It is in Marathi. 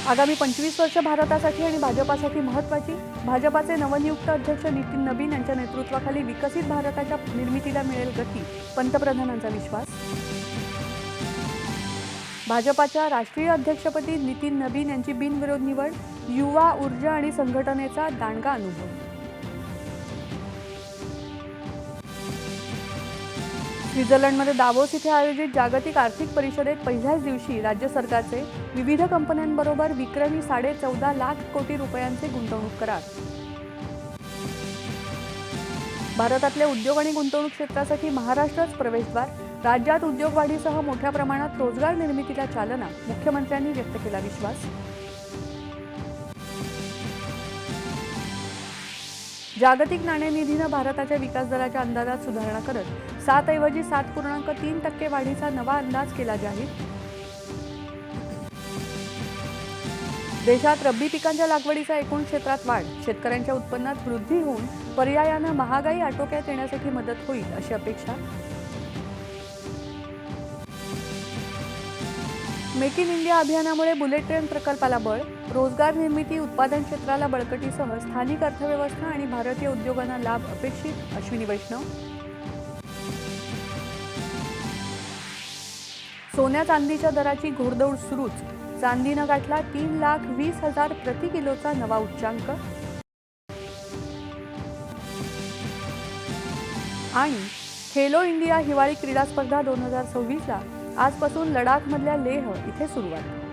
आगामी 25 वर्ष भारतासाठी आणि भाजपासाठी महत्त्वाची. भाजपाचे नवनियुक्त अध्यक्ष नितीन नबीन यांच्या नेतृत्वाखाली विकसित भारताच्या निर्मितीला मिळेल गती, पंतप्रधानांचा विश्वास. भाजपाच्या राष्ट्रीय अध्यक्षपदी नितीन नबीन यांची बिनविरोध निवड. युवा, ऊर्जा आणि संघटनेचा दांडगा अनुभव. स्वित्झर्लंडमध्ये दावोस इथे आयोजित जागतिक आर्थिक परिषदेत पहिल्याच दिवशी राज्य सरकारचे विविध कंपन्यांबरोबर विक्रमी 14.5 लाख कोटी रुपयांचे गुंतवणूक करार. भारतातल्या उद्योग आणि गुंतवणूक क्षेत्रासाठी महाराष्ट्रच प्रवेशद्वार. राज्यात उद्योग वाढीसह मोठ्या प्रमाणात रोजगार निर्मितीला चालना, मुख्यमंत्र्यांनी व्यक्त केला विश्वास. जागतिक नाणेनिधीनं भारताच्या विकास दराच्या अंदाजात सुधारणा करत 7 ऐवजी 7.3% वाढीचा नवा अंदाज केला जाहीर. देशात रब्बी पिकांच्या लागवडीचा एकूण क्षेत्रात वाढ. शेतकऱ्यांच्या उत्पन्नात वृद्धी होऊन पर्यायानं महागाई आटोक्यात येण्यासाठी मदत होईल अशी अपेक्षा. मेक इन इंडिया अभियानामुळे बुलेट ट्रेन प्रकल्पाला बळ. रोजगार निर्मिती, उत्पादन क्षेत्राला बळकटीसह स्थानिक अर्थव्यवस्था आणि भारतीय उद्योगांना लाभ अपेक्षित. अश्विनी वैष्णव. सोन्या चांदीच्या दराची घोडदौड सुरूच. चांदीनं गाठला 3,20,000 प्रति किलोचा नवा उच्चांक. आणि खेलो इंडिया हिवाळी क्रीडा स्पर्धा 2026ला आजपासून लडाखमधल्या लेह इथे सुरुवात.